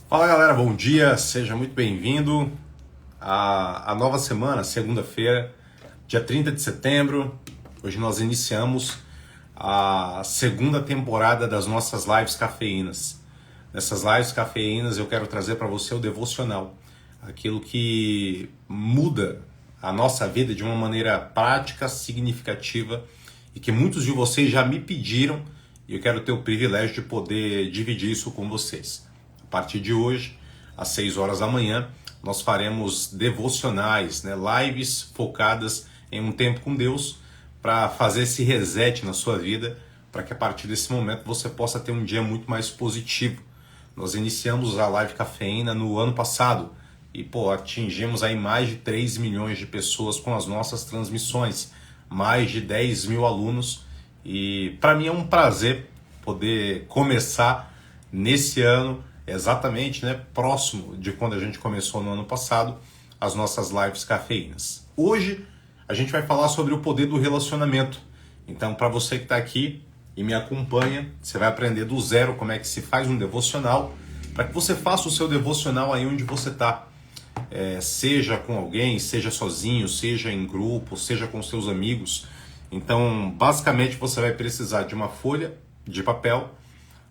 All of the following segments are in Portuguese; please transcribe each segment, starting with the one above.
Fala galera, bom dia, seja muito bem-vindo à nova semana, segunda-feira, dia 30 de setembro. Hoje nós iniciamos a segunda temporada das nossas lives cafeínas. Nessas lives cafeínas eu quero trazer para você o devocional, aquilo que muda a nossa vida de uma maneira prática, significativa e que muitos de vocês já me pediram e eu quero ter o privilégio de poder dividir isso com vocês. A partir de hoje, às 6 horas da manhã, nós faremos devocionais, lives focadas em um tempo com Deus para fazer esse reset na sua vida, para que a partir desse momento você possa ter um dia muito mais positivo. Nós iniciamos a live cafeína no ano passado e atingimos aí mais de 3 milhões de pessoas com as nossas transmissões, mais de 10 mil alunos e para mim é um prazer poder começar nesse ano exatamente, próximo de quando a gente começou no ano passado, as nossas lives cafeínas. Hoje a gente vai falar sobre o poder do relacionamento. Então, para você que está aqui e me acompanha, você vai aprender do zero como é que se faz um devocional, para que você faça o seu devocional aí onde você está. Seja com alguém, seja sozinho, seja em grupo, seja com seus amigos. Então, basicamente, você vai precisar de uma folha de papel,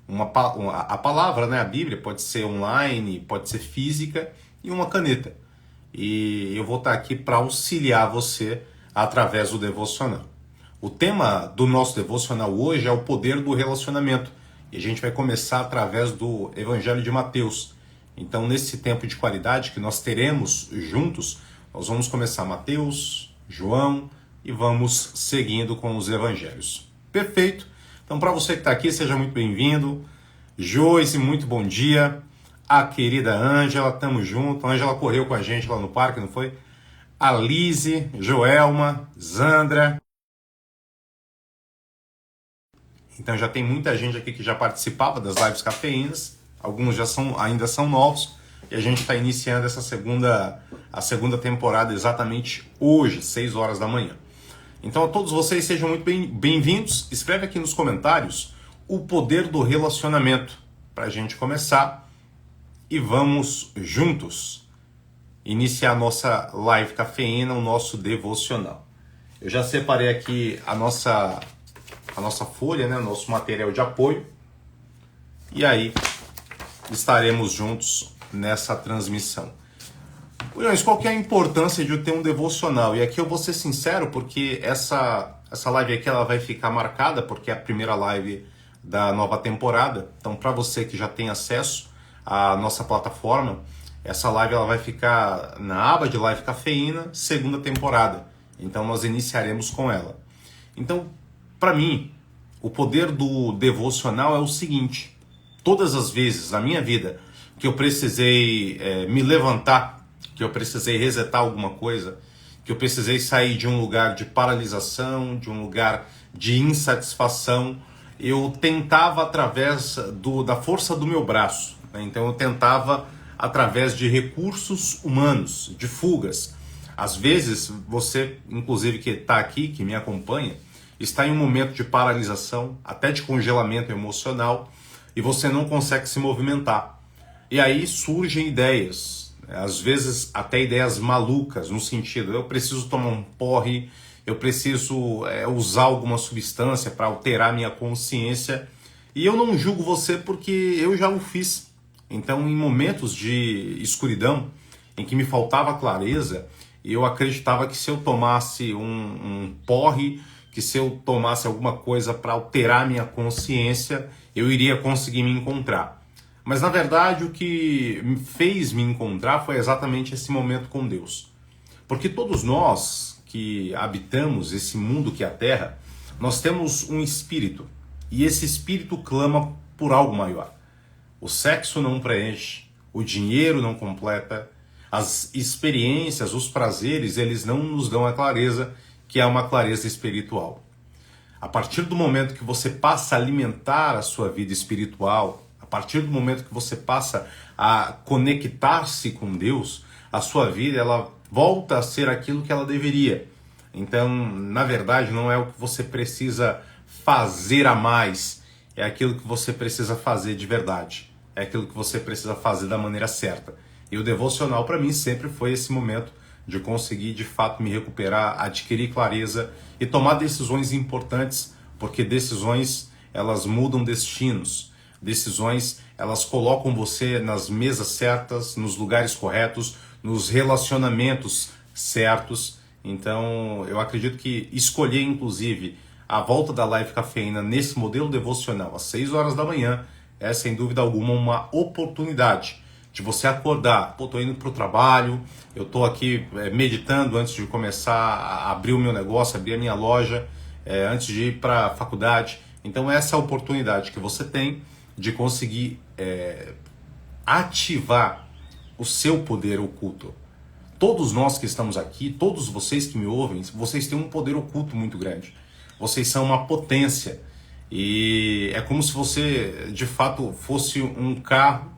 a palavra, a Bíblia, pode ser online, pode ser física, e uma caneta. E eu vou estar aqui para auxiliar você através do devocional. O tema do nosso devocional hoje é o poder do relacionamento. E a gente vai começar através do Evangelho de Mateus. Então, nesse tempo de qualidade que nós teremos juntos, nós vamos começar Mateus, João e vamos seguindo com os evangelhos. Perfeito? Então, para você que está aqui, seja muito bem-vindo. Joyce, muito bom dia. A querida Ângela, tamo junto. A Ângela correu com a gente lá no parque, não foi? A Lise, Joelma, Zandra. Então já tem muita gente aqui que já participava das lives cafeínas. Alguns ainda são novos. E a gente está iniciando a segunda temporada exatamente hoje, 6 horas da manhã. Então a todos vocês sejam muito bem-vindos. Escreve aqui nos comentários o poder do relacionamento para a gente começar e vamos juntos iniciar a nossa live cafeína, o nosso devocional. Eu já separei aqui a nossa folha, o nosso material de apoio e aí estaremos juntos nessa transmissão. Williams, qual que é a importância de eu ter um devocional? E aqui eu vou ser sincero, porque essa live aqui ela vai ficar marcada, porque é a primeira live da nova temporada. Então, para você que já tem acesso à nossa plataforma, essa live ela vai ficar na aba de Live Cafeína, segunda temporada. Então, nós iniciaremos com ela. Então, para mim, o poder do devocional é o seguinte: todas as vezes na minha vida que eu precisei me levantar, que eu precisei resetar alguma coisa, que eu precisei sair de um lugar de paralisação, de um lugar de insatisfação, eu tentava através da força do meu braço. Então eu tentava através de recursos humanos, de fugas. Às vezes você, inclusive que está aqui, que me acompanha, está em um momento de paralisação, até de congelamento emocional, e você não consegue se movimentar. E aí surgem ideias, às vezes até ideias malucas, no sentido, eu preciso tomar um porre, eu preciso usar alguma substância para alterar minha consciência. E eu não julgo você porque eu já o fiz. Então, em momentos de escuridão, em que me faltava clareza, eu acreditava que se eu tomasse um porre, que se eu tomasse alguma coisa para alterar minha consciência, eu iria conseguir me encontrar. Mas na verdade o que me fez me encontrar foi exatamente esse momento com Deus. Porque todos nós que habitamos esse mundo que é a Terra, nós temos um espírito. E esse espírito clama por algo maior. O sexo não preenche, o dinheiro não completa, as experiências, os prazeres, eles não nos dão a clareza, que é uma clareza espiritual. A partir do momento que você passa a alimentar a sua vida espiritual, a partir do momento que você passa a conectar-se com Deus, a sua vida ela volta a ser aquilo que ela deveria. Então, na verdade, não é o que você precisa fazer a mais, é aquilo que você precisa fazer de verdade. é aquilo que você precisa fazer da maneira certa. E o devocional para mim sempre foi esse momento de conseguir de fato me recuperar, adquirir clareza e tomar decisões importantes, porque decisões elas mudam destinos. Decisões elas colocam você nas mesas certas, nos lugares corretos, nos relacionamentos certos. Então eu acredito que escolher inclusive a volta da Live Cafeína nesse modelo devocional às 6 horas da manhã é sem dúvida alguma uma oportunidade de você acordar. Pô, tô indo para o trabalho, eu tô aqui meditando antes de começar a abrir o meu negócio, abrir a minha loja, antes de ir para a faculdade. Então essa é a oportunidade que você tem de conseguir ativar o seu poder oculto. Todos nós que estamos aqui, todos vocês que me ouvem, vocês têm um poder oculto muito grande. Vocês são uma potência. E é como se você, de fato, fosse um carro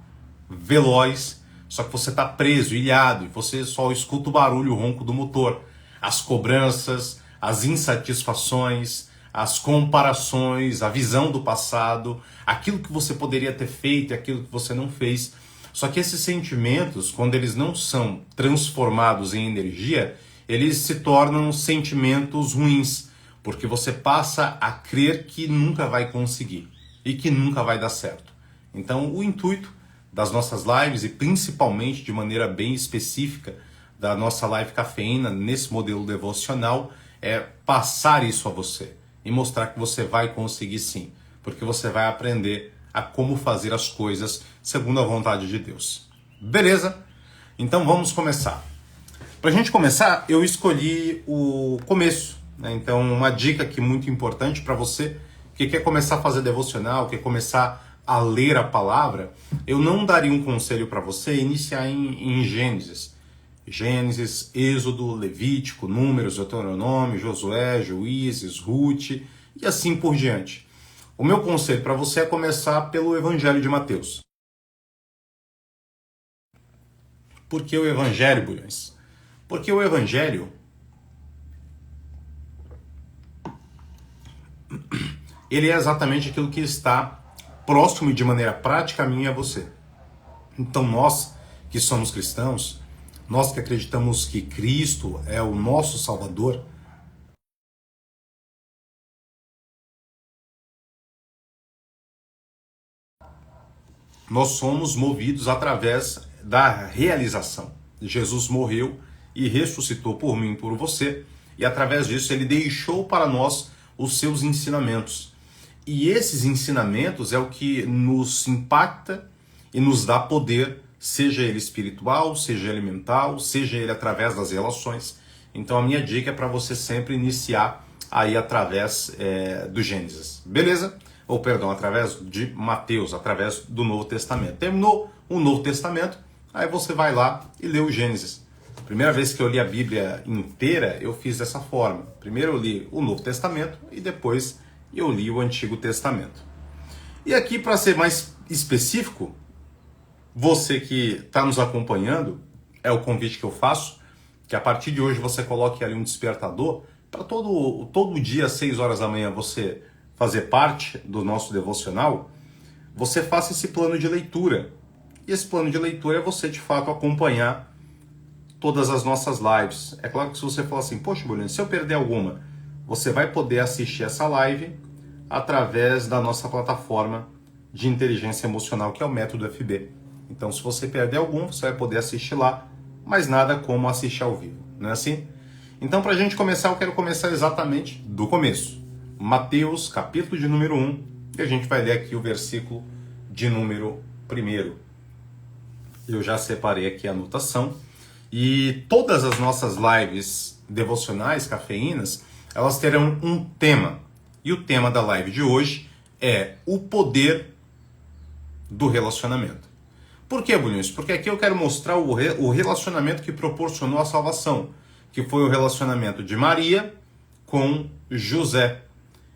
veloz, só que você está preso, ilhado, e você só escuta o barulho, o ronco do motor. As cobranças, as insatisfações, as comparações, a visão do passado, aquilo que você poderia ter feito e aquilo que você não fez. Só que esses sentimentos, quando eles não são transformados em energia, eles se tornam sentimentos ruins, porque você passa a crer que nunca vai conseguir e que nunca vai dar certo. Então, o intuito das nossas lives, e principalmente de maneira bem específica da nossa live cafeína, nesse modelo devocional, é passar isso a você e mostrar que você vai conseguir sim, porque você vai aprender a como fazer as coisas segundo a vontade de Deus. Beleza? Então vamos começar. Para a gente começar, eu escolhi o começo, né? Então uma dica aqui muito importante para você que quer começar a fazer devocional, quer começar a ler a palavra, eu não daria um conselho para você iniciar em Gênesis. Gênesis, Êxodo, Levítico, Números, Deuteronômio, Josué, Juízes, Ruth e assim por diante. O meu conselho para você é começar pelo Evangelho de Mateus. Por que o Evangelho, Bulhões? Porque o Evangelho ele é exatamente aquilo que está próximo e de maneira prática a mim e a você. Então nós que somos cristãos, nós que acreditamos que Cristo é o nosso Salvador, nós somos movidos através da realização. Jesus morreu e ressuscitou por mim e por você, e através disso ele deixou para nós os seus ensinamentos. E esses ensinamentos é o que nos impacta e nos dá poder, seja ele espiritual, seja ele mental, seja ele através das relações. Então a minha dica é para você sempre iniciar aí através do Gênesis, beleza? Ou perdão, através de Mateus, através do Novo Testamento. Terminou o Novo Testamento, aí você vai lá e lê o Gênesis. Primeira vez que eu li a Bíblia inteira, eu fiz dessa forma. Primeiro eu li o Novo Testamento e depois eu li o Antigo Testamento. E aqui, para ser mais específico, você que está nos acompanhando, é o convite que eu faço, que a partir de hoje você coloque ali um despertador, para todo dia às 6 horas da manhã você fazer parte do nosso devocional, você faça esse plano de leitura. E esse plano de leitura é você, de fato, acompanhar todas as nossas lives. É claro que se você falar assim, poxa, Bolino, se eu perder alguma, você vai poder assistir essa live através da nossa plataforma de inteligência emocional, que é o Método FB. Então, se você perder algum, você vai poder assistir lá, mas nada como assistir ao vivo, não é assim? Então, para a gente começar, eu quero começar exatamente do começo. Mateus, capítulo de número 1, e a gente vai ler aqui o versículo de número 1. Eu já separei aqui a anotação. E todas as nossas lives devocionais, cafeínas, elas terão um tema. E o tema da live de hoje é o poder do relacionamento. Por que, Bulhões? Porque aqui eu quero mostrar o relacionamento que proporcionou a salvação, que foi o relacionamento de Maria com José.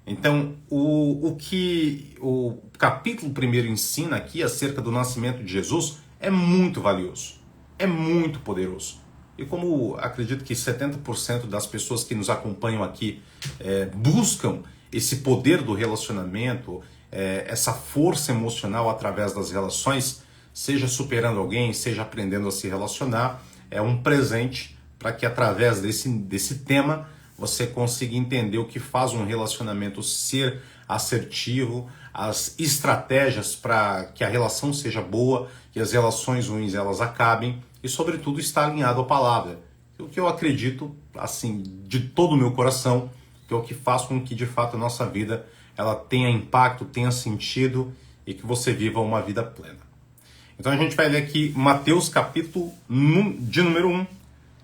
Então, o que o capítulo 1 ensina aqui acerca do nascimento de Jesus é muito valioso, é muito poderoso. E como acredito que 70% das pessoas que nos acompanham aqui buscam esse poder do relacionamento, essa força emocional através das relações, seja superando alguém, seja aprendendo a se relacionar, é um presente para que através desse tema você consiga entender o que faz um relacionamento ser assertivo, as estratégias para que a relação seja boa e as relações ruins elas acabem e, sobretudo, estar alinhado à palavra. O que eu acredito, assim, de todo o meu coração, que é o que faz com que, de fato, a nossa vida ela tenha impacto, tenha sentido e que você viva uma vida plena. Então a gente vai ler aqui Mateus capítulo de número 1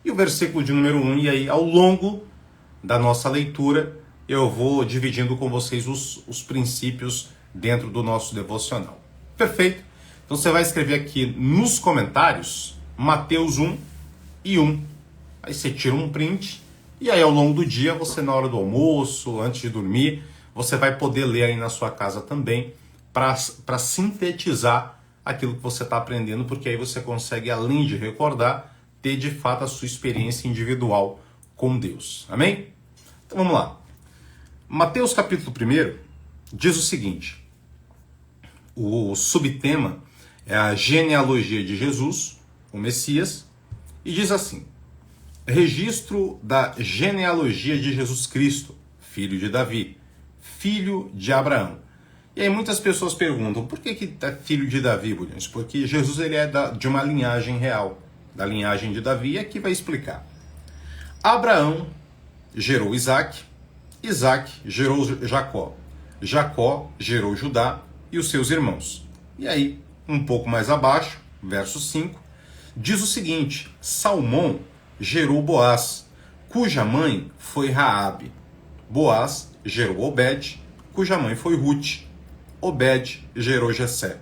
e o versículo de número 1, e aí ao longo da nossa leitura eu vou dividindo com vocês os princípios dentro do nosso devocional. Perfeito? Então você vai escrever aqui nos comentários Mateus 1 e 1. Aí você tira um print e aí ao longo do dia, você na hora do almoço, antes de dormir, você vai poder ler aí na sua casa também para sintetizar aquilo que você está aprendendo, porque aí você consegue, além de recordar, ter de fato a sua experiência individual com Deus. Amém? Então vamos lá. Mateus capítulo 1 diz o seguinte: o subtema é a genealogia de Jesus, o Messias, e diz assim: registro da genealogia de Jesus Cristo, filho de Davi, filho de Abraão. E aí muitas pessoas perguntam, por que é filho de Davi, Bulhões? Porque Jesus ele é de uma linhagem real, da linhagem de Davi, e aqui vai explicar. Abraão gerou Isaac, Isaac gerou Jacó, Jacó gerou Judá e os seus irmãos. E aí, um pouco mais abaixo, verso 5, diz o seguinte: Salmão gerou Boaz, cuja mãe foi Raabe. Boaz gerou Obed, cuja mãe foi Ruth. Obed gerou Jessé.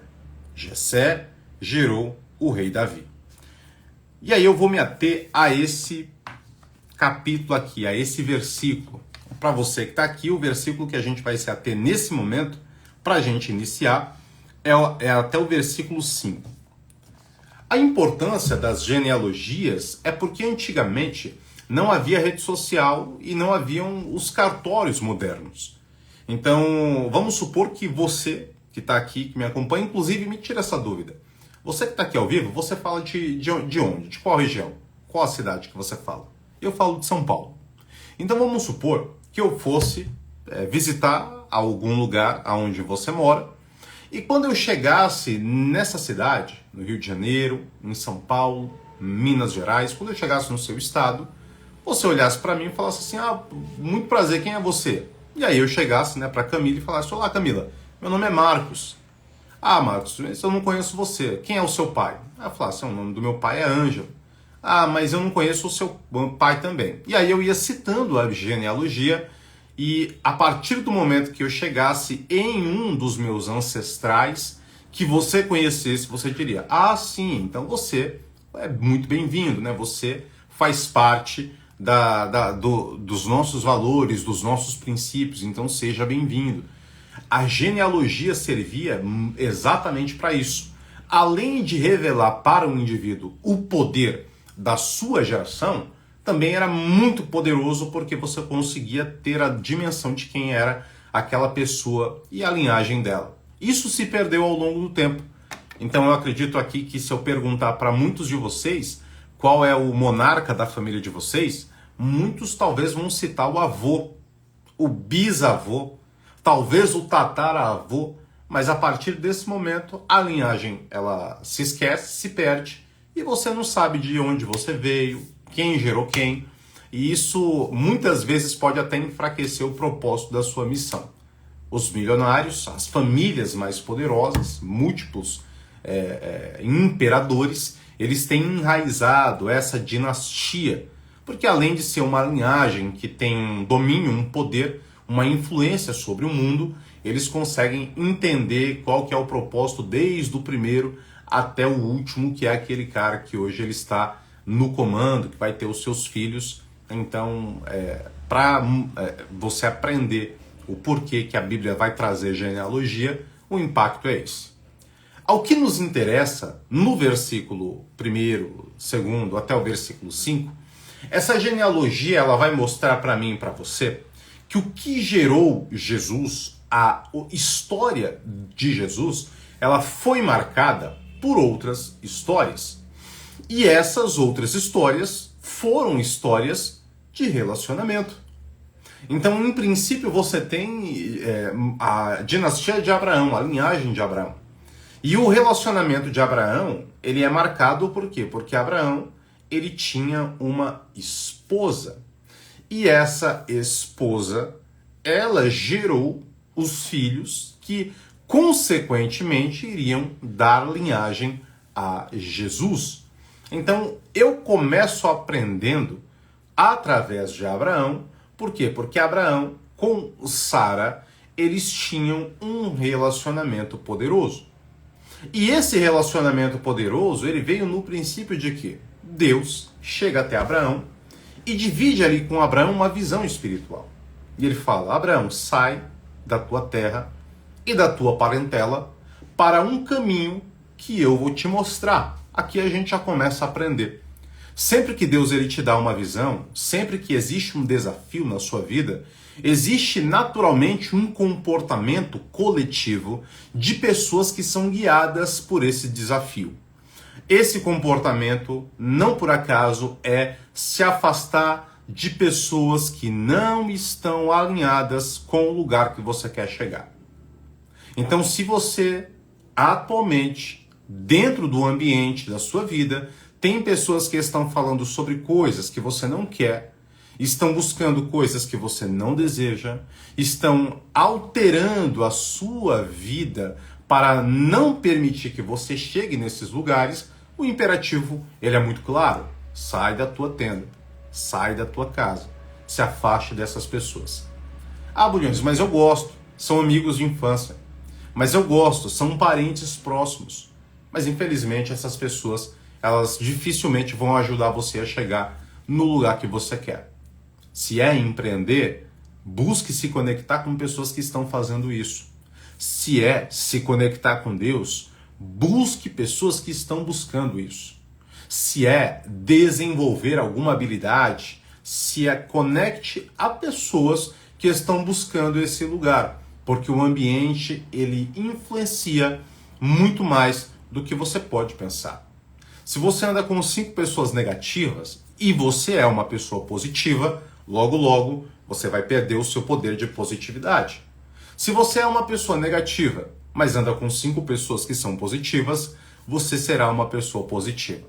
Jessé gerou o rei Davi. E aí eu vou me ater a esse capítulo aqui, a esse versículo. Para você que está aqui, o versículo que a gente vai se ater nesse momento, para a gente iniciar, é até o versículo 5. A importância das genealogias é porque antigamente não havia rede social e não haviam os cartórios modernos. Então, vamos supor que você que está aqui, que me acompanha, inclusive me tira essa dúvida. Você que está aqui ao vivo, você fala de onde? De qual região? Qual a cidade que você fala? Eu falo de São Paulo. Então vamos supor que eu fosse visitar algum lugar onde você mora, e quando eu chegasse nessa cidade, no Rio de Janeiro, em São Paulo, Minas Gerais, quando eu chegasse no seu estado, você olhasse para mim e falasse assim: muito prazer, quem é você? E aí eu chegasse para Camila e falasse: olá Camila, meu nome é Marcos. Ah, Marcos, eu não conheço você. Quem é o seu pai? Ela falasse: o nome do meu pai é Ângelo. Ah, mas eu não conheço o seu pai também. E aí eu ia citando a genealogia, e a partir do momento que eu chegasse em um dos meus ancestrais, que você conhecesse, você diria: ah, sim, então você é muito bem-vindo, né? Você faz parte dos nossos valores, dos nossos princípios, então seja bem-vindo. A genealogia servia exatamente para isso. Além de revelar para o indivíduo o poder da sua geração, também era muito poderoso porque você conseguia ter a dimensão de quem era aquela pessoa e a linhagem dela. Isso se perdeu ao longo do tempo. Então eu acredito aqui que se eu perguntar para muitos de vocês qual é o monarca da família de vocês, muitos talvez vão citar o avô, o bisavô, talvez o tataravô, mas a partir desse momento a linhagem ela se esquece, se perde, e você não sabe de onde você veio, quem gerou quem, e isso muitas vezes pode até enfraquecer o propósito da sua missão. Os milionários, as famílias mais poderosas, múltiplos imperadores, eles têm enraizado essa dinastia, porque além de ser uma linhagem que tem um domínio, um poder, uma influência sobre o mundo, eles conseguem entender qual que é o propósito desde o primeiro até o último, que é aquele cara que hoje ele está no comando, que vai ter os seus filhos. Então, para você aprender o porquê que a Bíblia vai trazer genealogia, o impacto é esse. Ao que nos interessa, no versículo 1º, 2º, até o versículo 5, essa genealogia ela vai mostrar para mim e para você que o que gerou Jesus, a história de Jesus, ela foi marcada por outras histórias. E essas outras histórias foram histórias de relacionamento. Então, em princípio, você tem a dinastia de Abraão, a linhagem de Abraão. E o relacionamento de Abraão, ele é marcado por quê? Porque Abraão, ele tinha uma esposa. E essa esposa, ela gerou os filhos que, consequentemente, iriam dar linhagem a Jesus. Então, eu começo aprendendo através de Abraão. Por quê? Porque Abraão com Sara, eles tinham um relacionamento poderoso. E esse relacionamento poderoso, ele veio no princípio de que Deus chega até Abraão e divide ali com Abraão uma visão espiritual. E ele fala: Abraão, sai da tua terra e da tua parentela para um caminho que eu vou te mostrar. Aqui a gente já começa a aprender. Sempre que Deus ele te dá uma visão, sempre que existe um desafio na sua vida, existe naturalmente um comportamento coletivo de pessoas que são guiadas por esse desafio. Esse comportamento, não por acaso, é se afastar de pessoas que não estão alinhadas com o lugar que você quer chegar. Então, se você atualmente, dentro do ambiente da sua vida, tem pessoas que estão falando sobre coisas que você não quer, estão buscando coisas que você não deseja, estão alterando a sua vida para não permitir que você chegue nesses lugares, o imperativo ele é muito claro: sai da tua tenda, sai da tua casa, se afaste dessas pessoas. Ah, Bulhões, mas eu gosto, são amigos de infância, mas eu gosto, são parentes próximos. Mas infelizmente essas pessoas, elas dificilmente vão ajudar você a chegar no lugar que você quer. Se é empreender, busque se conectar com pessoas que estão fazendo isso. Se é se conectar com Deus, busque pessoas que estão buscando isso. Se é desenvolver alguma habilidade, se é conecte a pessoas que estão buscando esse lugar, porque o ambiente ele influencia muito mais do que você pode pensar. Se você anda com 5 pessoas negativas e você é uma pessoa positiva, logo logo você vai perder o seu poder de positividade. Se você é uma pessoa negativa, mas anda com 5 pessoas que são positivas, você será uma pessoa positiva.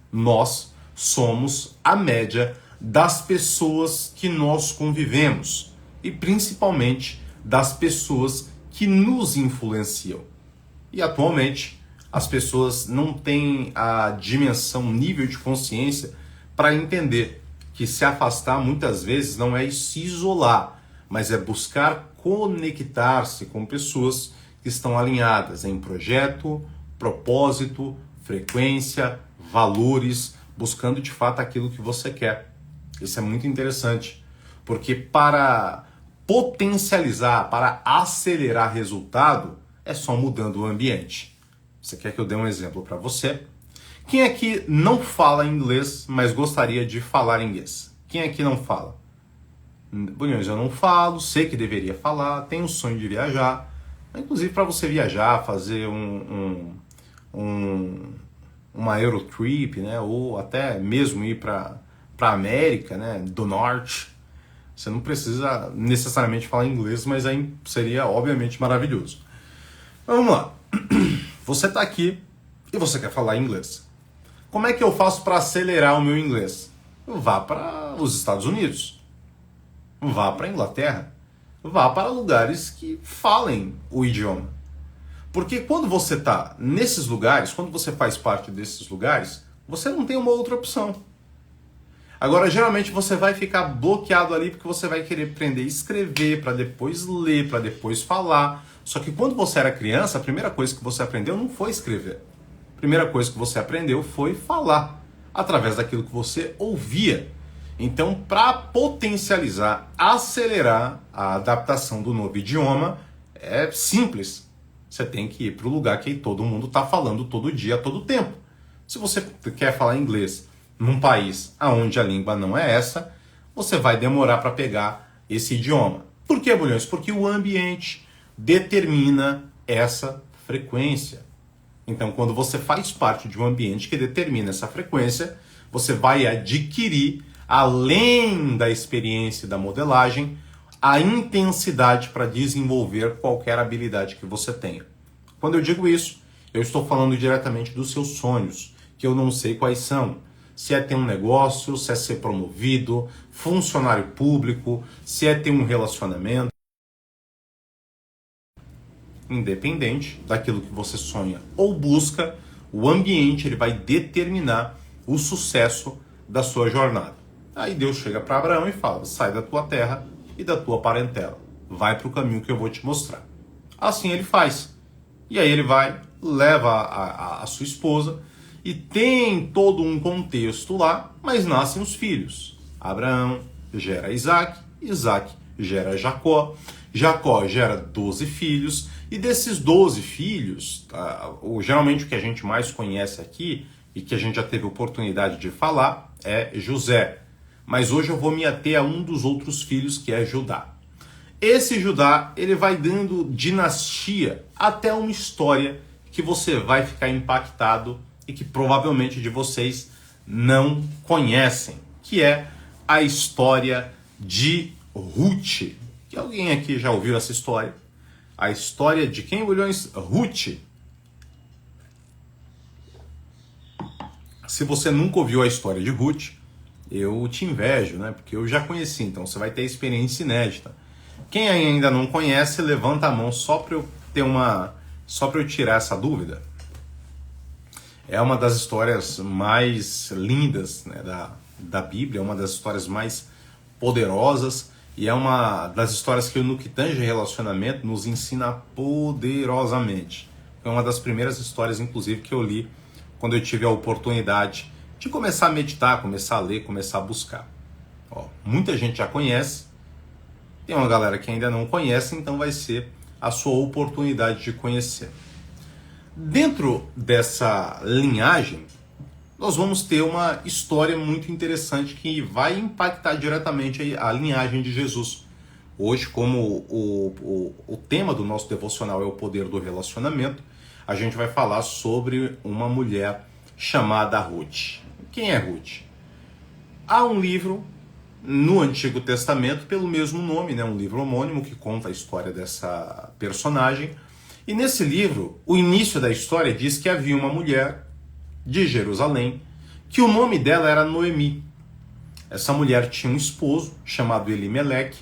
Nós somos a média das pessoas que nós convivemos e principalmente das pessoas que nos influenciam. E atualmente as pessoas não têm a dimensão, nível de consciência para entender que se afastar muitas vezes não é se isolar, mas é buscar conectar-se com pessoas que estão alinhadas em projeto, propósito, frequência, valores, buscando de fato aquilo que você quer. Isso é muito interessante, porque para potencializar, para acelerar resultado, é só mudando o ambiente. Você quer que eu dê um exemplo para você? Quem aqui não fala inglês, mas gostaria de falar inglês? Quem aqui não fala? Bulhões, eu não falo, sei que deveria falar, tenho um sonho de viajar. Inclusive para você viajar, fazer uma Eurotrip, né? Ou até mesmo ir para a América, né? Do Norte. Você não precisa necessariamente falar inglês, mas aí seria obviamente maravilhoso. Vamos lá. Você está aqui e você quer falar inglês. Como é que eu faço para acelerar o meu inglês? Vá para os Estados Unidos. Vá para a Inglaterra. Vá para lugares que falem o idioma. Porque quando você está nesses lugares, quando você faz parte desses lugares, você não tem uma outra opção. Agora, geralmente você vai ficar bloqueado ali porque você vai querer aprender a escrever, para depois ler, para depois falar. Só que quando você era criança, a primeira coisa que você aprendeu não foi escrever. A primeira coisa que você aprendeu foi falar, através daquilo que você ouvia. Então, para potencializar, acelerar a adaptação do novo idioma, é simples. Você tem que ir para o lugar que todo mundo está falando todo dia, todo tempo. Se você quer falar inglês num país onde a língua não é essa, você vai demorar para pegar esse idioma. Por que, Bulhões? Porque o ambiente, determina essa frequência. Então, quando você faz parte de um ambiente que determina essa frequência, você vai adquirir, além da experiência e da modelagem, a intensidade para desenvolver qualquer habilidade que você tenha. Quando eu digo isso, eu estou falando diretamente dos seus sonhos, que eu não sei quais são. Se é ter um negócio, se é ser promovido, funcionário público, se é ter um relacionamento. Independente daquilo que você sonha ou busca, o ambiente ele vai determinar o sucesso da sua jornada. Aí Deus chega para Abraão e fala: sai da tua terra e da tua parentela, vai para o caminho que eu vou te mostrar. Assim ele faz. E aí ele vai, leva a sua esposa e tem todo um contexto lá, mas nascem os filhos. Abraão gera Isaac, Isaac gera Jacó, Jacó gera 12 filhos, e desses 12 filhos, geralmente o que a gente mais conhece aqui, e que a gente já teve oportunidade de falar, é José. Mas hoje eu vou me ater a um dos outros filhos, que é Judá. Esse Judá, ele vai dando dinastia até uma história que você vai ficar impactado e que provavelmente de vocês não conhecem, que é a história de Ruth. Que alguém aqui já ouviu essa história? A história de quem, Bulhões? Ruth. Se você nunca ouviu a história de Ruth, eu te invejo, né? Porque eu já conheci, então você vai ter experiência inédita. Quem ainda não conhece, levanta a mão só para eu ter só para eu tirar essa dúvida. É uma das histórias mais lindas, né, da Bíblia, é uma das histórias mais poderosas e é uma das histórias que no que tange relacionamento nos ensina poderosamente. É uma das primeiras histórias, inclusive, que eu li quando eu tive a oportunidade de começar a meditar, começar a ler, começar a buscar. Ó, muita gente já conhece, tem uma galera que ainda não conhece, então vai ser a sua oportunidade de conhecer. Dentro dessa linhagem, nós vamos ter uma história muito interessante que vai impactar diretamente a linhagem de Jesus. Hoje, como o tema do nosso devocional é o poder do relacionamento, a gente vai falar sobre uma mulher chamada Ruth. Quem é Ruth? Há um livro no Antigo Testamento pelo mesmo nome, né? Um livro homônimo que conta a história dessa personagem. E nesse livro, o início da história diz que havia uma mulher de Jerusalém, que o nome dela era Noemi. Essa mulher tinha um esposo chamado Elimeleque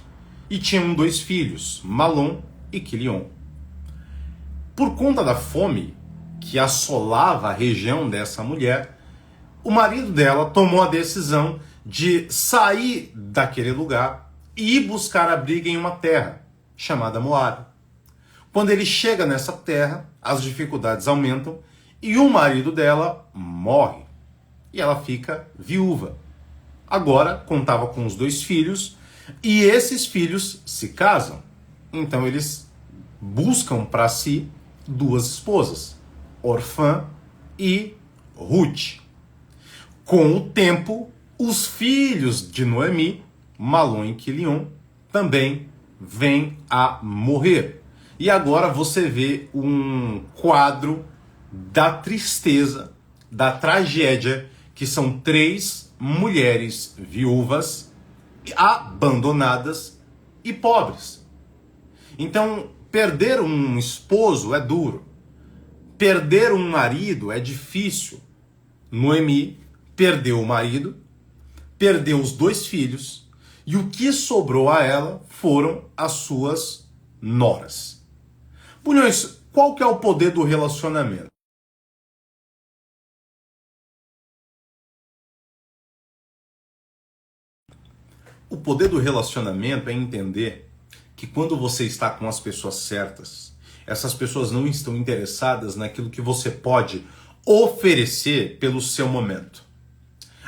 e tinham 2 filhos, Malom e Quilion. Por conta da fome que assolava a região dessa mulher, o marido dela tomou a decisão de sair daquele lugar e ir buscar abrigo em uma terra chamada Moabe. Quando ele chega nessa terra, as dificuldades aumentam e o marido dela morre. E ela fica viúva. Agora contava com os 2 filhos e esses filhos se casam. Então eles buscam para si 2 esposas, Orfã e Ruth. Com o tempo, os filhos de Noemi, Malom e Quilion, também vêm a morrer. E agora você vê um quadro da tristeza, da tragédia, que são 3 mulheres viúvas, abandonadas e pobres. Então, perder um esposo é duro. Perder um marido é difícil. Noemi perdeu o marido, perdeu os 2 filhos, e o que sobrou a ela foram as suas noras. Bulhões, qual que é o poder do relacionamento? O poder do relacionamento é entender que quando você está com as pessoas certas, essas pessoas não estão interessadas naquilo que você pode oferecer pelo seu momento.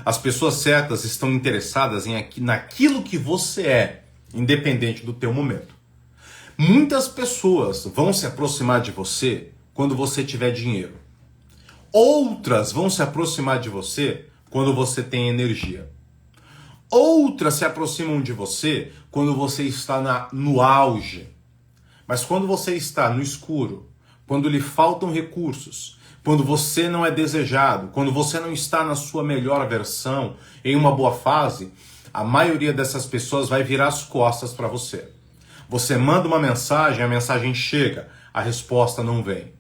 As pessoas certas estão interessadas naquilo que você é, independente do teu momento. Muitas pessoas vão se aproximar de você quando você tiver dinheiro. Outras vão se aproximar de você quando você tem energia. Outras se aproximam de você quando você está no auge. Mas quando você está no escuro, quando lhe faltam recursos, quando você não é desejado, quando você não está na sua melhor versão, em uma boa fase, a maioria dessas pessoas vai virar as costas para você. Você manda uma mensagem, a mensagem chega, a resposta não vem.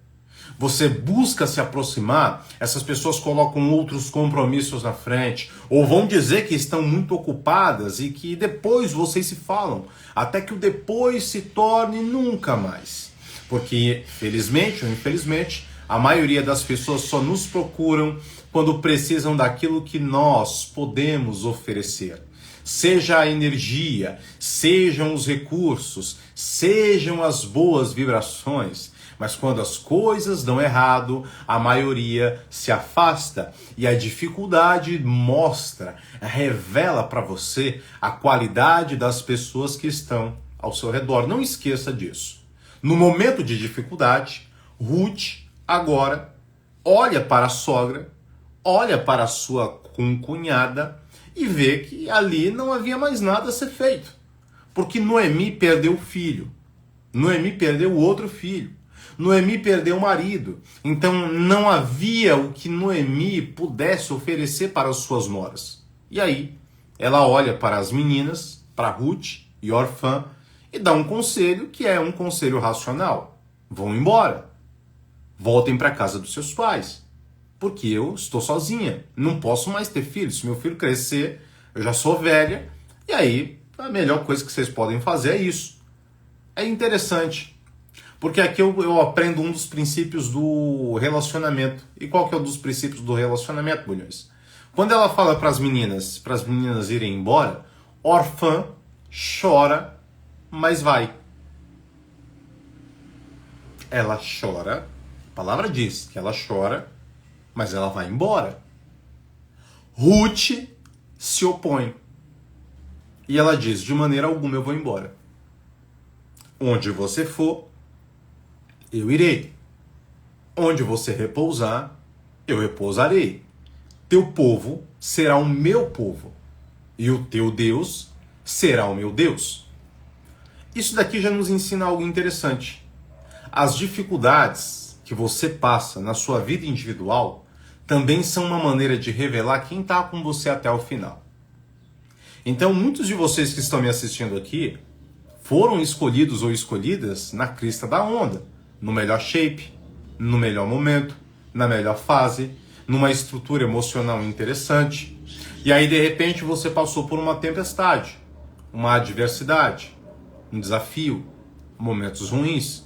Você busca se aproximar, essas pessoas colocam outros compromissos na frente, ou vão dizer que estão muito ocupadas e que depois vocês se falam, até que o depois se torne nunca mais. Porque, felizmente ou infelizmente, a maioria das pessoas só nos procuram quando precisam daquilo que nós podemos oferecer. Seja a energia, sejam os recursos, sejam as boas vibrações. Mas quando as coisas dão errado, a maioria se afasta e a dificuldade mostra, revela para você a qualidade das pessoas que estão ao seu redor. Não esqueça disso. No momento de dificuldade, Ruth agora olha para a sogra, olha para a sua concunhada e vê que ali não havia mais nada a ser feito. Porque Noemi perdeu o filho, Noemi perdeu o outro filho. Noemi perdeu o marido, então não havia o que Noemi pudesse oferecer para as suas noras. E aí, ela olha para as meninas, para Ruth e Orfã, e dá um conselho que é um conselho racional. Vão embora, voltem para a casa dos seus pais, porque eu estou sozinha, não posso mais ter filhos. Se meu filho crescer, eu já sou velha, e aí a melhor coisa que vocês podem fazer é isso. É interessante. Porque aqui eu aprendo um dos princípios do relacionamento. E qual que é um dos princípios do relacionamento, Bulhões? Quando ela fala para as meninas irem embora, Orfã chora, mas vai. Ela chora, a palavra diz que ela chora, mas ela vai embora. Ruth se opõe. E ela diz, de maneira alguma eu vou embora. Onde você for, eu irei. Onde você repousar, eu repousarei. Teu povo será o meu povo, e o teu Deus será o meu Deus. Isso daqui já nos ensina algo interessante. As dificuldades que você passa na sua vida individual também são uma maneira de revelar quem está com você até o final. Então, muitos de vocês que estão me assistindo aqui foram escolhidos ou escolhidas na crista da onda. No melhor shape, no melhor momento, na melhor fase, numa estrutura emocional interessante. E aí, de repente, você passou por uma tempestade, uma adversidade, um desafio, momentos ruins.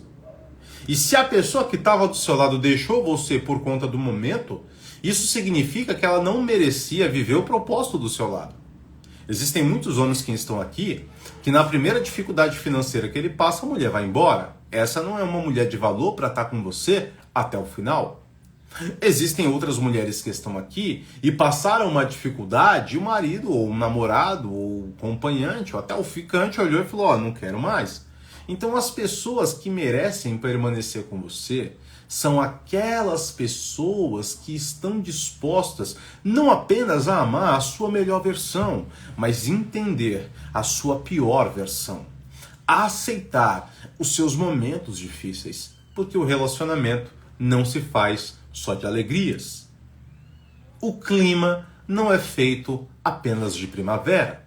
E se a pessoa que estava do seu lado deixou você por conta do momento, isso significa que ela não merecia viver o propósito do seu lado. Existem muitos homens que estão aqui que na primeira dificuldade financeira que ele passa, a mulher vai embora. Essa não é uma mulher de valor para estar com você até o final. Existem outras mulheres que estão aqui e passaram uma dificuldade e o marido, ou o namorado, ou o acompanhante, ou até o ficante olhou e falou, não quero mais. Então as pessoas que merecem permanecer com você são aquelas pessoas que estão dispostas não apenas a amar a sua melhor versão, mas entender a sua pior versão. A aceitar os seus momentos difíceis, porque o relacionamento não se faz só de alegrias. O clima não é feito apenas de primavera.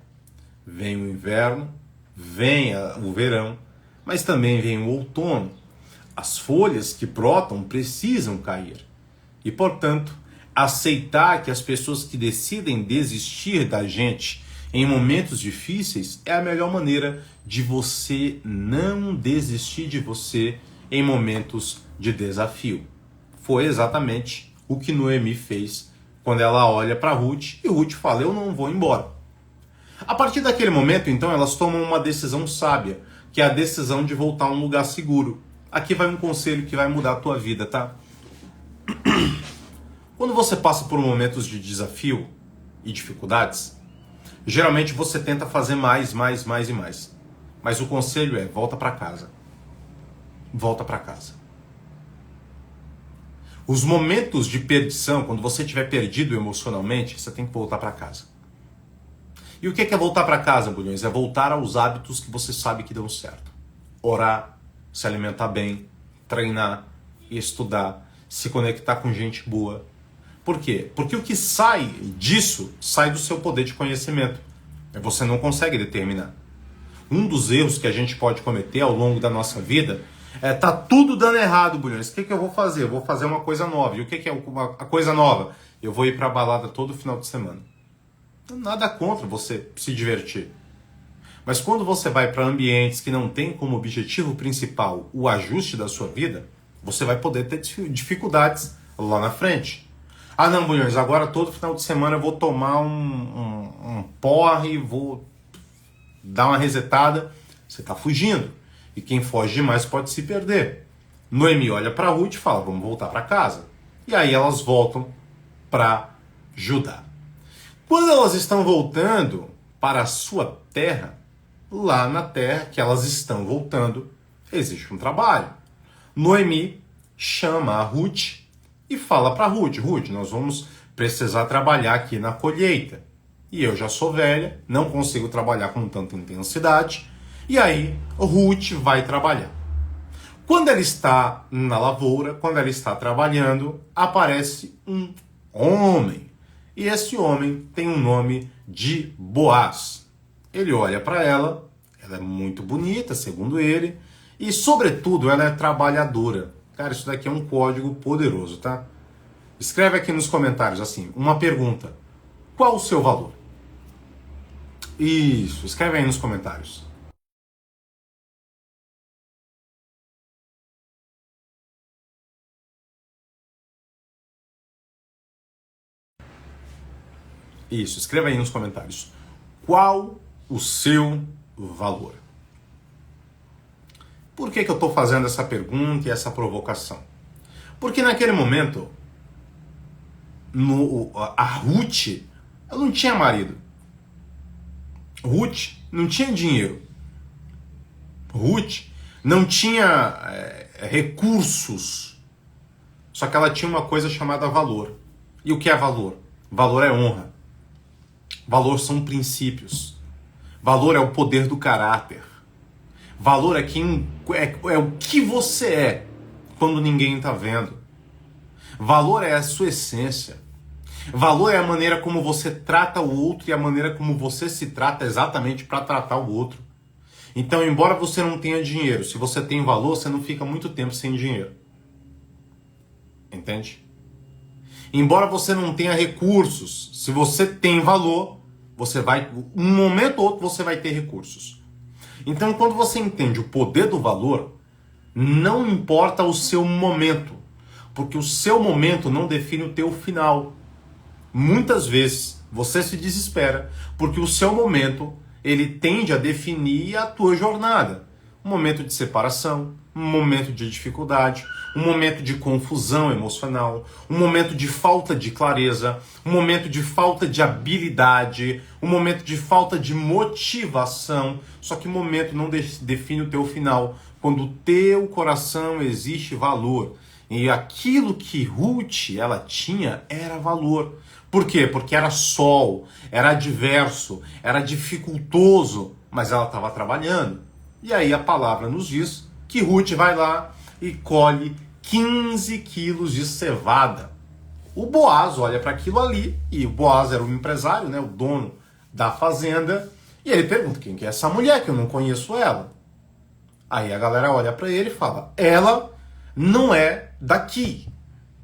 Vem o inverno, vem o verão, mas também vem o outono. As folhas que brotam precisam cair. E, portanto, aceitar que as pessoas que decidem desistir da gente em momentos difíceis é a melhor maneira de você não desistir de você em momentos de desafio. Foi exatamente o que Noemi fez quando ela olha para Ruth e Ruth fala, eu não vou embora. A partir daquele momento, então, elas tomam uma decisão sábia, que é a decisão de voltar a um lugar seguro. Aqui vai um conselho que vai mudar a tua vida, tá? Quando você passa por momentos de desafio e dificuldades, geralmente você tenta fazer mais e mais. Mas o conselho é, volta para casa. Volta para casa. Os momentos de perdição, quando você estiver perdido emocionalmente, você tem que voltar para casa. E o que é voltar para casa, Bulhões? É voltar aos hábitos que você sabe que dão certo. Orar, se alimentar bem, treinar, estudar, se conectar com gente boa. Por quê? Porque o que sai disso, sai do seu poder de conhecimento. Você não consegue determinar. Um dos erros que a gente pode cometer ao longo da nossa vida é tá tudo dando errado, Bulhões. O que eu vou fazer? Eu vou fazer uma coisa nova. E o que é a coisa nova? Eu vou ir pra balada todo final de semana. Nada contra você se divertir. Mas quando você vai para ambientes que não tem como objetivo principal o ajuste da sua vida, você vai poder ter dificuldades lá na frente. Ah não, Bulhões, agora todo final de semana eu vou tomar um porre, vou dar uma resetada. Você está fugindo. E quem foge demais pode se perder. Noemi olha para Ruth e fala, vamos voltar para casa. E aí elas voltam para Judá. Quando elas estão voltando para a sua terra, lá na terra que elas estão voltando, existe um trabalho. Noemi chama a Ruth e fala para Ruth, Ruth, nós vamos precisar trabalhar aqui na colheita. E eu já sou velha, não consigo trabalhar com tanta intensidade. E aí, Ruth vai trabalhar. Quando ela está na lavoura, quando ela está trabalhando, aparece um homem. E esse homem tem um nome de Boaz. Ele olha para ela é muito bonita, segundo ele, e, sobretudo, ela é trabalhadora. Cara, isso daqui é um código poderoso, tá? Escreve aqui nos comentários, assim, uma pergunta. Qual o seu valor? Isso, escreve aí nos comentários. Isso, escreva aí nos comentários. Qual o seu valor? Por que eu estou fazendo essa pergunta e essa provocação? Porque naquele momento, a Ruth, ela não tinha marido. Ruth não tinha dinheiro. Ruth não tinha recursos. Só que ela tinha uma coisa chamada valor. E o que é valor? Valor é honra. Valor são princípios. Valor é o poder do caráter. Valor é o que você é quando ninguém está vendo. Valor é a sua essência. Valor é a maneira como você trata o outro e a maneira como você se trata exatamente para tratar o outro. Então, embora você não tenha dinheiro, se você tem valor, você não fica muito tempo sem dinheiro. Entende? Embora você não tenha recursos, se você tem valor, você vai, um momento ou outro, você vai ter recursos. Então, quando você entende o poder do valor, não importa o seu momento, porque o seu momento não define o teu final. Muitas vezes você se desespera porque o seu momento ele tende a definir a tua jornada. Um momento de separação, um momento de dificuldade, um momento de confusão emocional, um momento de falta de clareza, um momento de falta de habilidade, um momento de falta de motivação. Só que o momento não define o teu final. Quando o teu coração existe valor. E aquilo que Ruth ela tinha era valor. Por quê? Porque era sol, era adverso, era dificultoso, mas ela estava trabalhando. E aí a palavra nos diz que Ruth vai lá e colhe 15 quilos de cevada. O Boaz olha para aquilo ali, e o Boaz era o empresário, né, o dono da fazenda, e ele pergunta, quem que é essa mulher que eu não conheço ela? Aí a galera olha para ele e fala, ela não é daqui.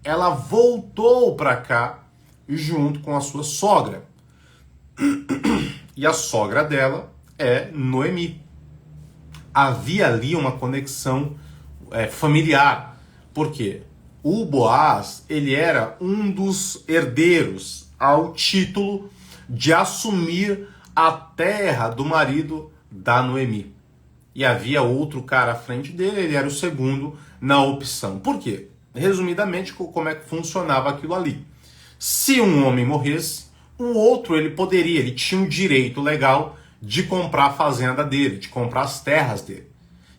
Ela voltou para cá junto com a sua sogra. E a sogra dela é Noemi. Havia ali uma conexão familiar. Por quê? O Boaz, ele era um dos herdeiros ao título de assumir a terra do marido da Noemi. E havia outro cara à frente dele, ele era o segundo na opção. Por quê? Resumidamente, como é que funcionava aquilo ali? Se um homem morresse, o outro ele tinha o direito legal de comprar a fazenda dele, de comprar as terras dele.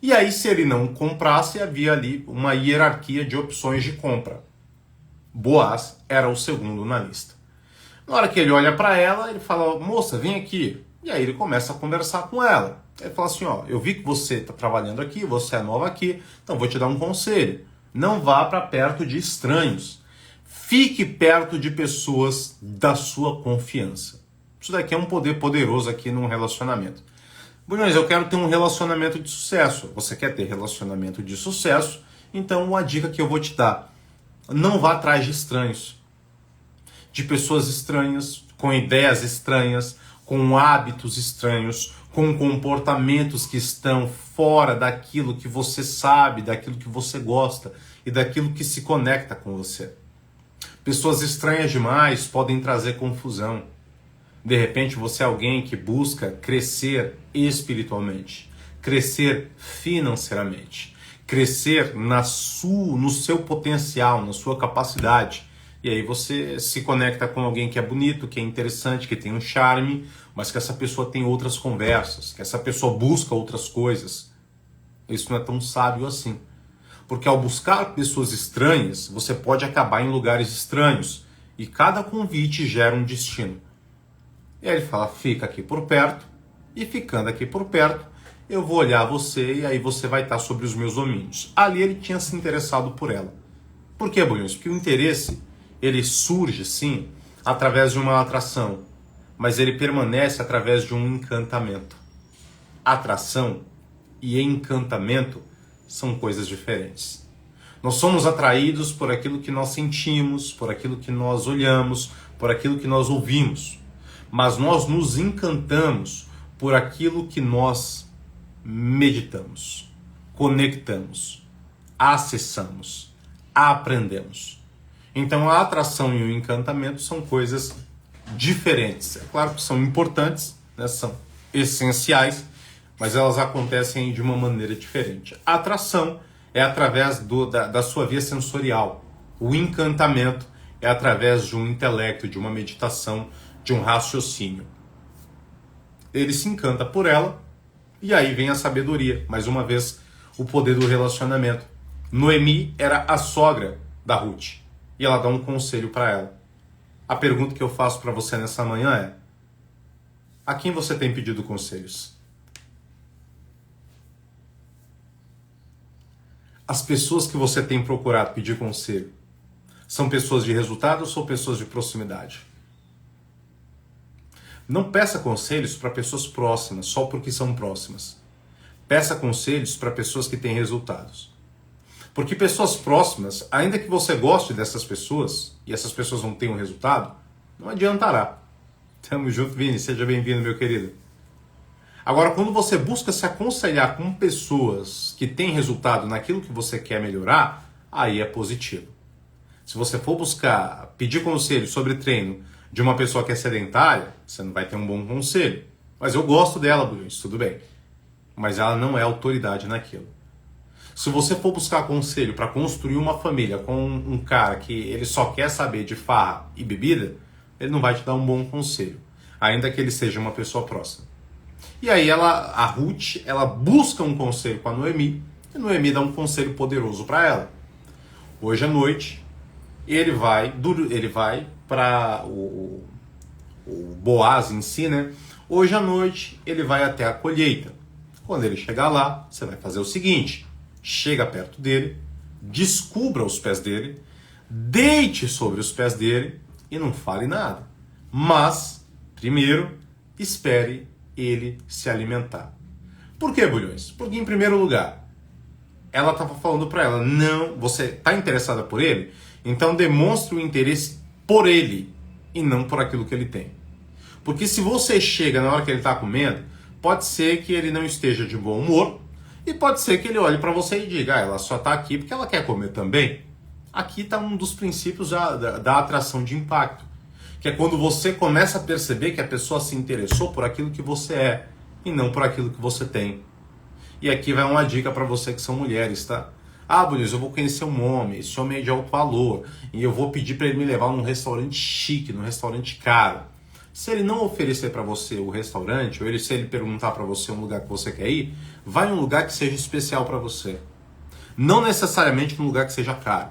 E aí, se ele não comprasse, havia ali uma hierarquia de opções de compra. Boaz era o segundo na lista. Na hora que ele olha para ela, ele fala, moça, vem aqui. E aí ele começa a conversar com ela. Ele fala assim, ó, eu vi que você está trabalhando aqui, você é nova aqui, então vou te dar um conselho. Não vá para perto de estranhos. Fique perto de pessoas da sua confiança. Isso daqui é um poder poderoso aqui num relacionamento. Bulhões, eu quero ter um relacionamento de sucesso. Você quer ter relacionamento de sucesso? Então uma dica que eu vou te dar. Não vá atrás de estranhos. De pessoas estranhas, com ideias estranhas, com hábitos estranhos, com comportamentos que estão fora daquilo que você sabe, daquilo que você gosta e daquilo que se conecta com você. Pessoas estranhas demais podem trazer confusão. De repente você é alguém que busca crescer espiritualmente, crescer financeiramente, crescer no seu potencial, na sua capacidade. E aí você se conecta com alguém que é bonito, que é interessante, que tem um charme, mas que essa pessoa tem outras conversas, que essa pessoa busca outras coisas. Isso não é tão sábio assim. Porque ao buscar pessoas estranhas, você pode acabar em lugares estranhos. E cada convite gera um destino. E aí ele fala, fica aqui por perto, e ficando aqui por perto, eu vou olhar você e aí você vai estar sobre os meus domínios. Ali ele tinha se interessado por ela. Por que, Bulhões? Porque o interesse, ele surge, sim, através de uma atração, mas ele permanece através de um encantamento. Atração e encantamento são coisas diferentes. Nós somos atraídos por aquilo que nós sentimos, por aquilo que nós olhamos, por aquilo que nós ouvimos. Mas nós nos encantamos por aquilo que nós meditamos, conectamos, acessamos, aprendemos. Então a atração e o encantamento são coisas diferentes. É claro que são importantes, né? São essenciais, mas elas acontecem de uma maneira diferente. A atração é através da sua via sensorial. O encantamento é através de um intelecto, de uma meditação, de um raciocínio. Ele se encanta por ela e aí vem a sabedoria. Mais uma vez, o poder do relacionamento. Noemi era a sogra da Ruth e ela dá um conselho para ela. A pergunta que eu faço para você nessa manhã é: a quem você tem pedido conselhos? As pessoas que você tem procurado pedir conselho são pessoas de resultado ou são pessoas de proximidade? Não peça conselhos para pessoas próximas só porque são próximas. Peça conselhos para pessoas que têm resultados. Porque pessoas próximas, ainda que você goste dessas pessoas e essas pessoas não tenham resultado, não adiantará. Tamo junto, Vini. Seja bem-vindo, meu querido. Agora, quando você busca se aconselhar com pessoas que têm resultado naquilo que você quer melhorar, aí é positivo. Se você for buscar pedir conselho sobre treino de uma pessoa que é sedentária, você não vai ter um bom conselho. Mas eu gosto dela, Bulhões, tudo bem. Mas ela não é autoridade naquilo. Se você for buscar conselho para construir uma família com um cara que ele só quer saber de farra e bebida, ele não vai te dar um bom conselho, ainda que ele seja uma pessoa próxima. E aí a Ruth, ela busca um conselho com a Noemi, e Noemi dá um conselho poderoso para ela. Hoje à noite, ele vai para o Boaz em si, né? Hoje à noite, ele vai até a colheita. Quando ele chegar lá, você vai fazer o seguinte: chega perto dele, descubra os pés dele, deite sobre os pés dele e não fale nada. Mas, primeiro, espere ele se alimentar. Por que, Bulhões? Porque, em primeiro lugar, ela estava falando para ela: não, você está interessada por ele? Então demonstre o interesse por ele e não por aquilo que ele tem. Porque se você chega na hora que ele está comendo, pode ser que ele não esteja de bom humor e pode ser que ele olhe para você e diga: ela só está aqui porque ela quer comer também. Aqui está um dos princípios da atração de impacto, que é quando você começa a perceber que a pessoa se interessou por aquilo que você é e não por aquilo que você tem. E aqui vai uma dica para você que são mulheres, tá? Ah, Bulhões, eu vou conhecer um homem, esse homem é de alto valor, e eu vou pedir para ele me levar num restaurante chique, num restaurante caro. Se ele não oferecer para você o restaurante, ou se ele perguntar para você um lugar que você quer ir, vai num lugar que seja especial para você. Não necessariamente num lugar que seja caro.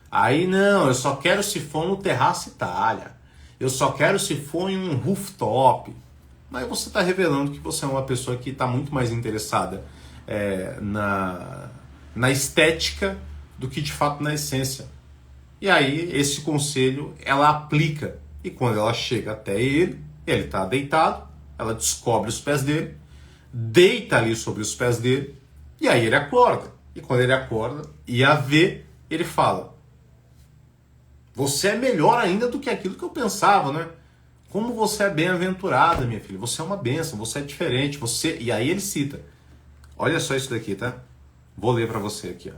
Aí não, eu só quero se for no Terraço Itália. Eu só quero se for em um rooftop. Mas você está revelando que você é uma pessoa que está muito mais interessada na estética do que de fato na essência. E aí esse conselho ela aplica. E quando ela chega até ele está deitado, ela descobre os pés dele, deita ali sobre os pés dele, e aí ele acorda. E quando ele acorda e a vê, ele fala: você é melhor ainda do que aquilo que eu pensava, né? Como você é bem-aventurada, minha filha. Você é uma bênção, você é diferente. Você... E aí ele cita. Olha só isso daqui, tá? Vou ler para você aqui, ó.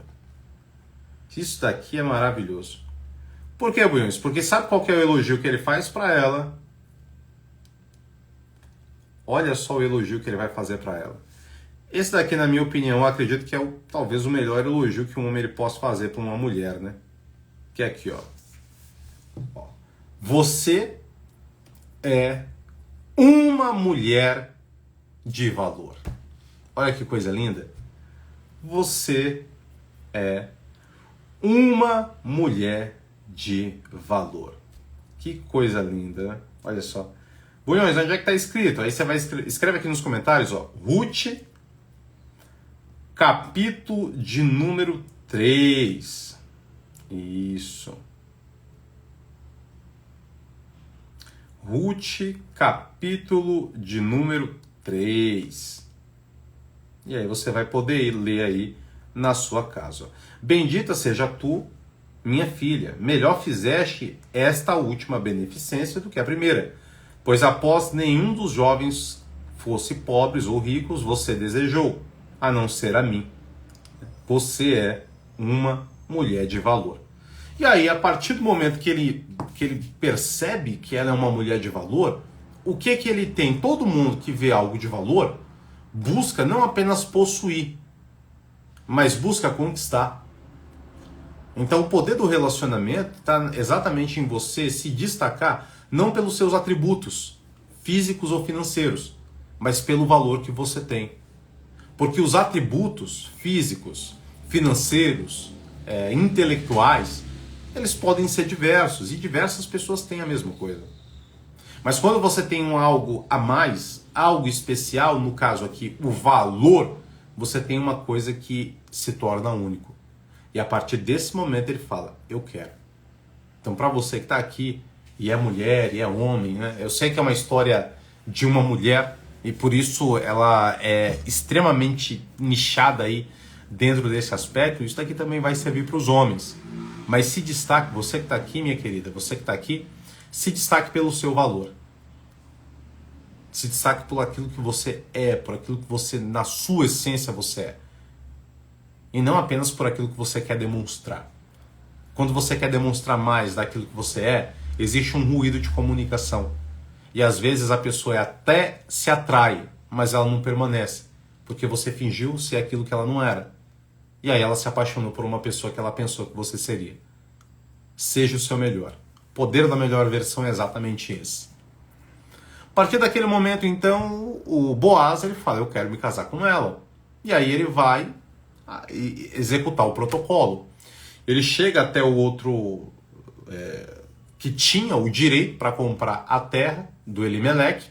Isso daqui é maravilhoso. Por que, Bunhões? Porque sabe qual que é o elogio que ele faz para ela? Olha só o elogio que ele vai fazer para ela. Esse daqui, na minha opinião, eu acredito que é talvez o melhor elogio que um homem ele possa fazer para uma mulher, né? Que é aqui, ó. Você é uma mulher de valor. Olha que coisa linda. Você é uma mulher de valor. Que coisa linda, né? Olha só. Bunhões, onde é que está escrito? Aí você vai escreve aqui nos comentários, ó. Ruth, capítulo de número 3. Isso. Ruth, capítulo de número 3. E aí você vai poder ler aí na sua casa. Bendita seja tu, minha filha, melhor fizeste esta última beneficência do que a primeira, pois após nenhum dos jovens fosse pobres ou ricos, você desejou, a não ser a mim. Você é uma mulher de valor. E aí, a partir do momento que ele percebe que ela é uma mulher de valor, o que ele tem? Todo mundo que vê algo de valor busca não apenas possuir, mas busca conquistar. Então o poder do relacionamento está exatamente em você se destacar não pelos seus atributos físicos ou financeiros, mas pelo valor que você tem. Porque os atributos físicos, financeiros, intelectuais, eles podem ser diversos, e diversas pessoas têm a mesma coisa. Mas quando você tem algo a mais, algo especial, no caso aqui, o valor, você tem uma coisa que se torna único. E a partir desse momento ele fala, eu quero. Então para você que está aqui, e é mulher, e é homem, né? Eu sei que é uma história de uma mulher, e por isso ela é extremamente nichada aí dentro desse aspecto. Isso daqui também vai servir para os homens. Mas se destaque, você que está aqui, minha querida, você que está aqui, se destaque pelo seu valor. Se destaque por aquilo que você é, por aquilo que você, na sua essência, você é. E não apenas por aquilo que você quer demonstrar. Quando você quer demonstrar mais daquilo que você é, existe um ruído de comunicação. E às vezes a pessoa até se atrai, mas ela não permanece. Porque você fingiu ser aquilo que ela não era. E aí ela se apaixonou por uma pessoa que ela pensou que você seria. Seja o seu melhor. O poder da melhor versão é exatamente esse. A partir daquele momento, então, o Boaz ele fala, eu quero me casar com ela. E aí ele vai executar o protocolo. Ele chega até o outro que tinha o direito para comprar a terra do Elimeleque,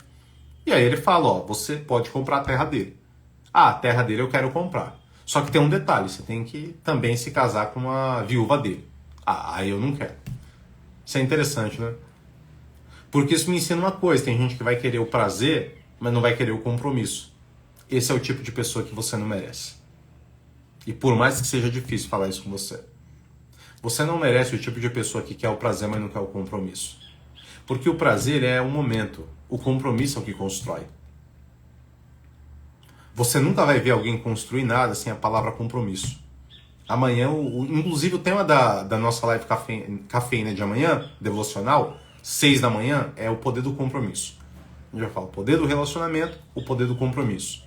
e aí ele fala, ó, você pode comprar a terra dele. Ah, a terra dele eu quero comprar. Só que tem um detalhe, você tem que também se casar com a viúva dele. Ah, aí eu não quero. Isso é interessante, né? Porque isso me ensina uma coisa, tem gente que vai querer o prazer, mas não vai querer o compromisso. Esse é o tipo de pessoa que você não merece. E por mais que seja difícil falar isso com você, você não merece o tipo de pessoa que quer o prazer, mas não quer o compromisso. Porque o prazer é um momento, o compromisso é o que constrói. Você nunca vai ver alguém construir nada sem a palavra compromisso. Amanhã, inclusive o tema da nossa live cafeína de amanhã, devocional, 6 da manhã, é o poder do compromisso. A gente vai falar o poder do relacionamento, o poder do compromisso.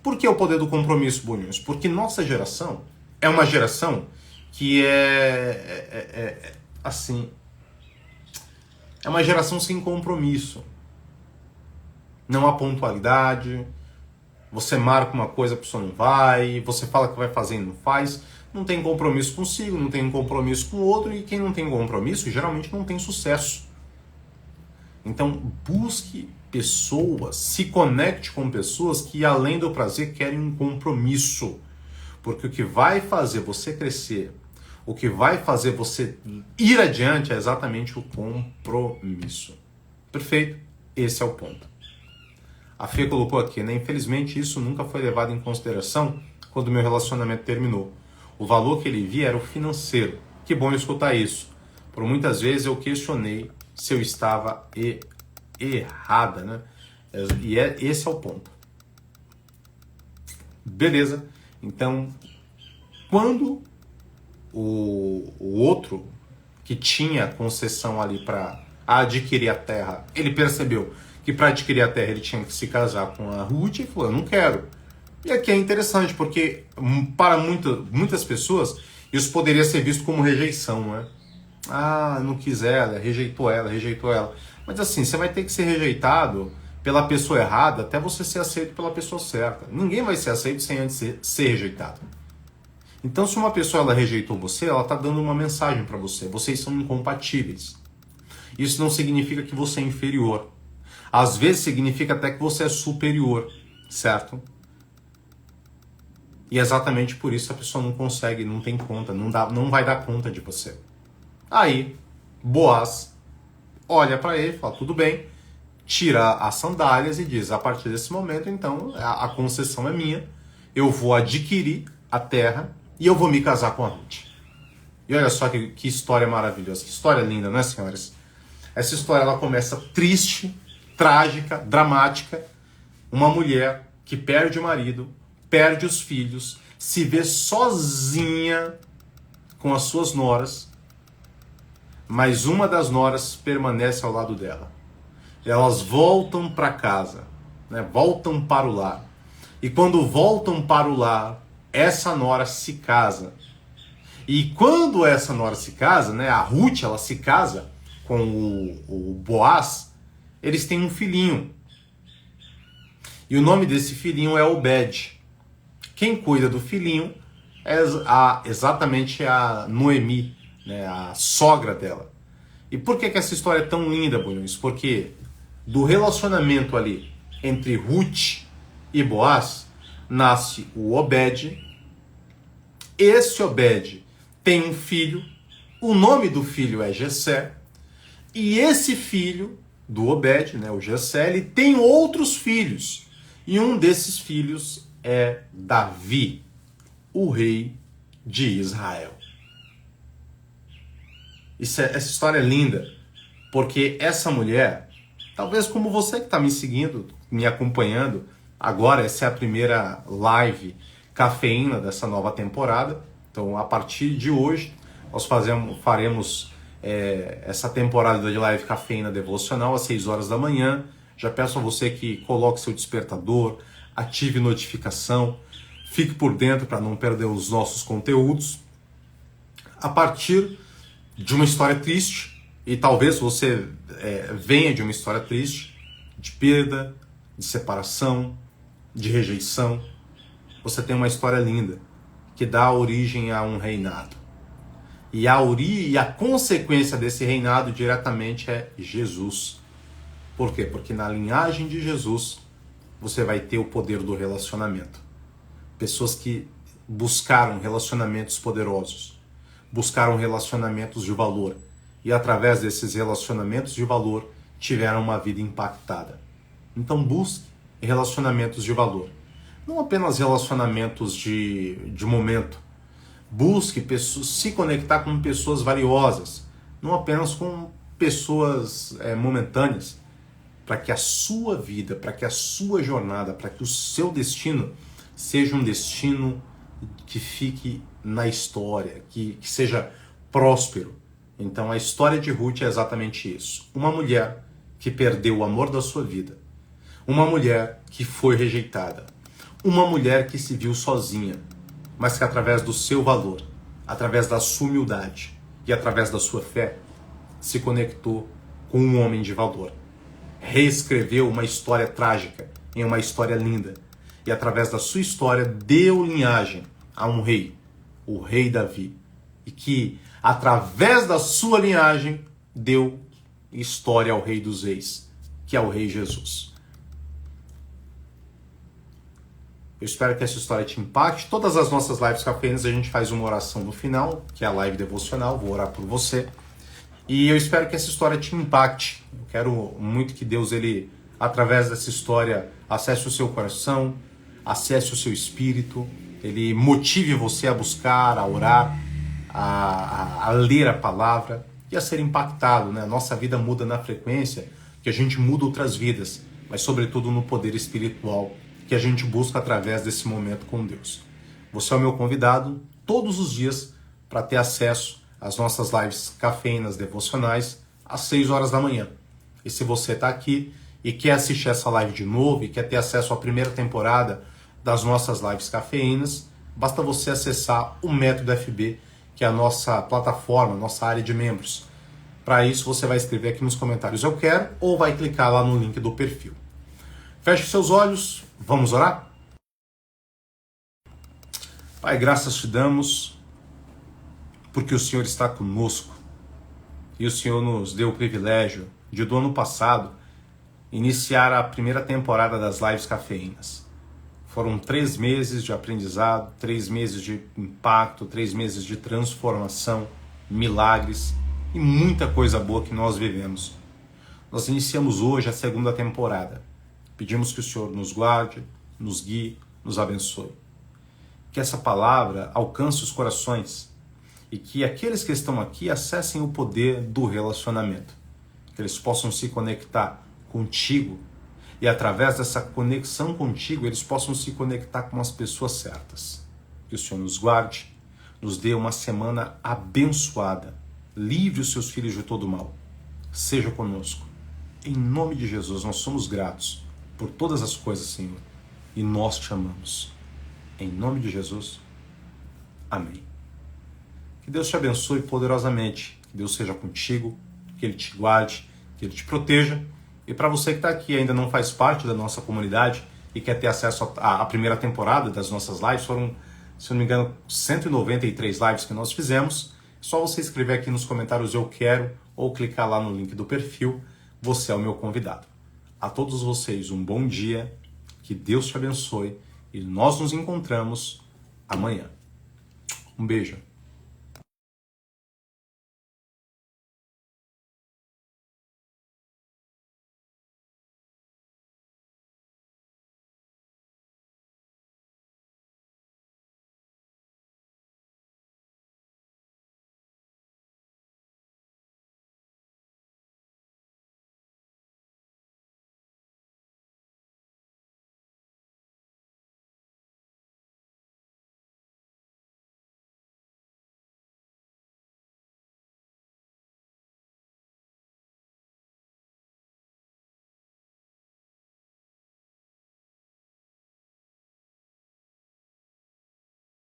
Por que o poder do compromisso, Bunhões? Porque nossa geração é uma geração que assim, é uma geração sem compromisso. Não há pontualidade, você marca uma coisa, a pessoa não vai, você fala que vai fazer e não faz, não tem compromisso consigo, não tem compromisso com o outro, e quem não tem compromisso geralmente não tem sucesso. Então busque pessoas, se conecte com pessoas que, além do prazer, querem um compromisso. Porque o que vai fazer você crescer, o que vai fazer você ir adiante é exatamente o compromisso. Perfeito? Esse é o ponto. A Fê colocou aqui, né? Infelizmente isso nunca foi levado em consideração quando o meu relacionamento terminou. O valor que ele via era o financeiro. Que bom escutar isso. Por muitas vezes eu questionei se eu estava errada, né? E esse é o ponto. Beleza. Então, quando o outro que tinha concessão ali para adquirir a terra, ele percebeu que para adquirir a terra ele tinha que se casar com a Ruth e falou, eu não quero. E aqui é interessante, porque para muitas pessoas isso poderia ser visto como rejeição, né? Ah, não quis ela, rejeitou ela. Mas assim, você vai ter que ser rejeitado pela pessoa errada até você ser aceito pela pessoa certa. Ninguém vai ser aceito sem antes ser rejeitado. Então, se uma pessoa ela rejeitou você, ela está dando uma mensagem para você. Vocês são incompatíveis. Isso não significa que você é inferior. Às vezes significa até que você é superior, certo? E exatamente por isso a pessoa não consegue, não tem conta, não vai dar conta de você. Aí, Boaz olha para ele e fala, tudo bem, tira as sandálias e diz, a partir desse momento, então, a concessão é minha, eu vou adquirir a terra e eu vou me casar com a Ruth. E olha só que história maravilhosa, que história linda, não é, senhores? Essa história ela começa triste, trágica, dramática. Uma mulher que perde o marido, perde os filhos, se vê sozinha com as suas noras, mas uma das noras permanece ao lado dela. Elas voltam para casa, né? Voltam para o lar. E quando voltam para o lar, essa nora se casa. E quando essa nora se casa, né, a Ruth ela se casa com o Boaz, eles têm um filhinho. E o nome desse filhinho é Obed. Quem cuida do filhinho é exatamente a Noemi, né, a sogra dela. E por que essa história é tão linda, Bulhões? Porque do relacionamento ali entre Ruth e Boaz nasce o Obed. Esse Obed tem um filho, o nome do filho é Jessé, e esse filho do Obed, né, o Jessé, ele tem outros filhos. E um desses filhos é Davi, o rei de Israel. Essa história é linda, porque essa mulher, talvez como você que está me seguindo, me acompanhando, agora essa é a primeira live cafeína dessa nova temporada. Então, a partir de hoje, nós faremos essa temporada de live cafeína devocional às 6 horas da manhã. Já peço a você que coloque seu despertador, ative notificação, fique por dentro para não perder os nossos conteúdos. A partir de uma história triste, e talvez você venha de uma história triste, de perda, de separação, de rejeição, você tem uma história linda, que dá origem a um reinado. E a consequência desse reinado diretamente é Jesus. Por quê? Porque na linhagem de Jesus você vai ter o poder do relacionamento. Pessoas que buscaram relacionamentos poderosos, buscaram relacionamentos de valor e através desses relacionamentos de valor tiveram uma vida impactada. Então busque relacionamentos de valor. Não apenas relacionamentos de momento. Busque se conectar com pessoas valiosas, não apenas com pessoas momentâneas, para que a sua vida, para que a sua jornada, para que o seu destino seja um destino que fique na história, que seja próspero. Então a história de Ruth é exatamente isso. Uma mulher que perdeu o amor da sua vida, uma mulher que foi rejeitada, uma mulher que se viu sozinha, mas que através do seu valor, através da sua humildade e através da sua fé, se conectou com um homem de valor. Reescreveu uma história trágica em uma história linda. E através da sua história deu linhagem a um rei, o rei Davi. E que através da sua linhagem deu história ao rei dos reis, que é o Rei Jesus. Eu espero que essa história te impacte. Todas as nossas lives cafeínas a gente faz uma oração no final, que é a live devocional, vou orar por você. E eu espero que essa história te impacte. Eu quero muito que Deus, ele, através dessa história, acesse o seu coração, acesse o seu espírito, ele motive você a buscar, a orar, a ler a palavra e a ser impactado, né? Nossa vida muda na frequência que a gente muda outras vidas, mas sobretudo no poder espiritual que a gente busca através desse momento com Deus. Você é o meu convidado todos os dias para ter acesso às nossas lives cafeínas devocionais às 6 horas da manhã. E se você está aqui e quer assistir essa live de novo e quer ter acesso à primeira temporada das nossas lives cafeínas, basta você acessar o Método FB, que é a nossa plataforma, nossa área de membros. Para isso, você vai escrever aqui nos comentários "eu quero" ou vai clicar lá no link do perfil. Feche seus olhos, vamos orar? Pai, graças te damos porque o Senhor está conosco e o Senhor nos deu o privilégio de, do ano passado, iniciar a primeira temporada das lives cafeínas. Foram 3 meses de aprendizado, 3 meses de impacto, 3 meses de transformação, milagres e muita coisa boa que nós vivemos. Nós iniciamos hoje a segunda temporada. Pedimos que o Senhor nos guarde, nos guie, nos abençoe. Que essa palavra alcance os corações e que aqueles que estão aqui acessem o poder do relacionamento. Que eles possam se conectar contigo e através dessa conexão contigo eles possam se conectar com as pessoas certas. Que o Senhor nos guarde, nos dê uma semana abençoada, livre os seus filhos de todo mal. Seja conosco. Em nome de Jesus, nós somos gratos por todas as coisas, Senhor, e nós te amamos. Em nome de Jesus, amém. Que Deus te abençoe poderosamente, que Deus seja contigo, que Ele te guarde, que Ele te proteja. E para você que está aqui e ainda não faz parte da nossa comunidade e quer ter acesso à primeira temporada das nossas lives, foram, se não me engano, 193 lives que nós fizemos. É só você escrever aqui nos comentários "eu quero" ou clicar lá no link do perfil, você é o meu convidado. A todos vocês um bom dia, que Deus te abençoe e nós nos encontramos amanhã. Um beijo.